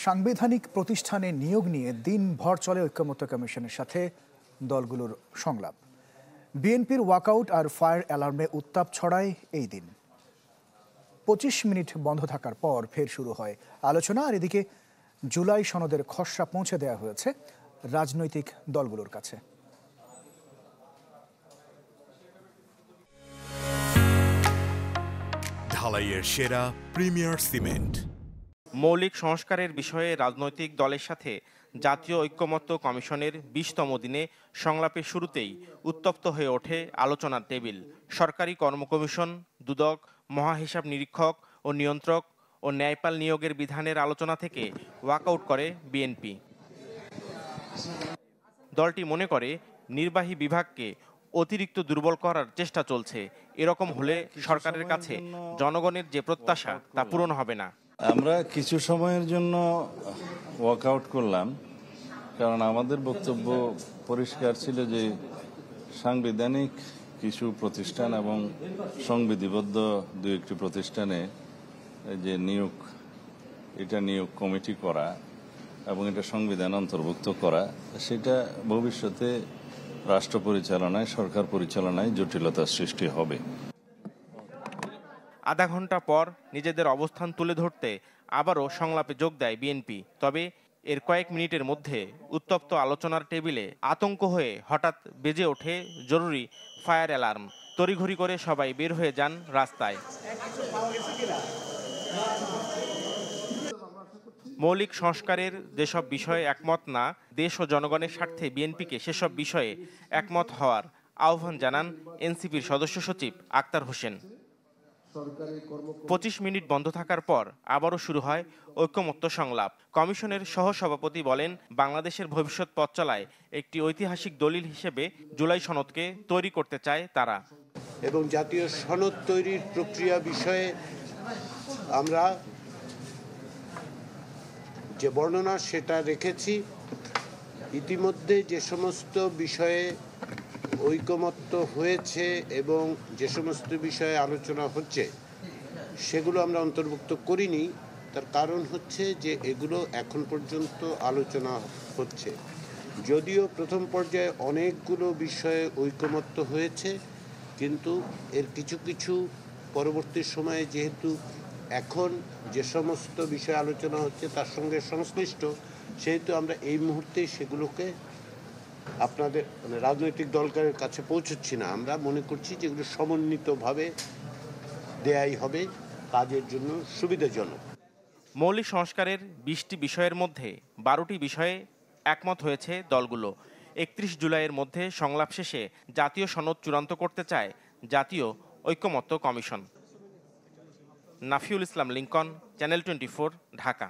সাংবিধানিক প্রতিষ্ঠানে নিয়োগ নিয়ে দিনভর চলে ঐক্যমত্য কমিশনের সাথে দলগুলোর সংলাপ। বিএনপির ওয়াকআউট আর ফায়ার অ্যালার্মে উত্তাপ ছড়ায় এই দিন। ২৫ মিনিট বন্ধ থাকার পর ফের শুরু হয় আলোচনা। আর এদিকে জুলাই সনদের খসড়া পৌঁছে দেওয়া হয়েছে রাজনৈতিক দলগুলোর কাছে। ঢালাইয়ের সেরা প্রিমিয়ার সিমেন্ট। মৌলিক সংস্কারের বিষয়ে রাজনৈতিক দলের সাথে জাতীয় ঐক্যমত্য কমিশনের ২০তম দিনে সংলাপের শুরুতেই উত্তপ্ত হয়ে ওঠে আলোচনার টেবিল। সরকারি কর্ম কমিশন, দুদক, মহাহিসাব নিরীক্ষক ও নিয়ন্ত্রক ও ন্যায়পাল নিয়োগের বিধানের আলোচনা থেকে ওয়াকআউট করে বিএনপি। দলটি মনে করে নির্বাহী বিভাগকে অতিরিক্ত দুর্বল করার চেষ্টা চলছে। এরকম হলে সরকারের কাছে জনগণের যে প্রত্যাশা তা পূরণ হবে না। আমরা কিছু সময়ের জন্য ওয়াকআউট করলাম, কারণ আমাদের বক্তব্য পরিষ্কার ছিল যে সাংবিধানিক কিছু প্রতিষ্ঠান এবং সংবিধিবদ্ধ দু একটি প্রতিষ্ঠানে যে নিয়োগ কমিটি করা এবং এটা সংবিধান অন্তর্ভুক্ত করা, সেটা ভবিষ্যতে রাষ্ট্র পরিচালনায়, সরকার পরিচালনায় জটিলতার সৃষ্টি হবে। আধা ঘন্টা পর নিজেদের অবস্থান তুলে ধরতে আবারও সংলাপে যোগ দেয় বিএনপি। তবে এর কয়েক মিনিটের মধ্যে উত্তপ্ত আলোচনার টেবিলে আতঙ্ক হয়ে হঠাৎ বেজে ওঠে জরুরি ফায়ার অ্যালার্ম। তড়িঘড়ি করে সবাই বের হয়ে যান রাস্তায়। মৌলিক সংস্কারের যেসব বিষয়ে একমত না, দেশ ও জনগণের স্বার্থে বিএনপিকে সেসব বিষয়ে একমত হওয়ার আহ্বান জানান এনসিপির সদস্য সচিব আক্তার হোসেন। ২৫ মিনিট বন্ধ থাকার পর আবারও শুরু হয় ঐক্যমত্য সংলাপ। কমিশনের সহসভাপতি বলেন, বাংলাদেশের ভবিষ্যৎ পথ চলায় একটি ঐতিহাসিক দলিল হিসেবে জুলাই সনদকে তৈরি করতে চায় তারা। এবং জাতীয় সনদ তৈরির প্রক্রিয়া বিষয়ে আমরা যে বর্ণনা সেটা রেখেছি। ইতিমধ্যে যে সমস্ত বিষয়ে ঐকমত্য হয়েছে এবং যে সমস্ত বিষয়ে আলোচনা হচ্ছে সেগুলো আমরা অন্তর্ভুক্ত করিনি। তার কারণ হচ্ছে যে এগুলো এখন পর্যন্ত আলোচনা হচ্ছে। যদিও প্রথম পর্যায়ে অনেকগুলো বিষয়ে ঐকমত্য হয়েছে, কিন্তু এর কিছু কিছু পরবর্তী সময়ে যেহেতু এখন যে সমস্ত বিষয় আলোচনা হচ্ছে তার সঙ্গে সংশ্লিষ্ট, সেহেতু আমরা এই মুহূর্তে সেগুলোকে আপনাদের রাজনৈতিক দলের কাছে পৌঁছচ্ছি না। আমরা মনে করছি যে এগুলো সমন্বিতভাবে দেয়াই হবে কাজের জন্য সুবিধাজনক। মৌলিক সংস্কারের ২০টি বিষয়ের মধ্যে ১২টি বিষয়ে একমত হয়েছে দলগুলো। ৩১ জুলাইয়ের মধ্যে সংলাপ শেষে জাতীয় সনদ চূড়ান্ত করতে চায় জাতীয় ঐক্যমত্য কমিশন। নাফিউল ইসলাম লিংকন, চ্যানেল 24, ঢাকা।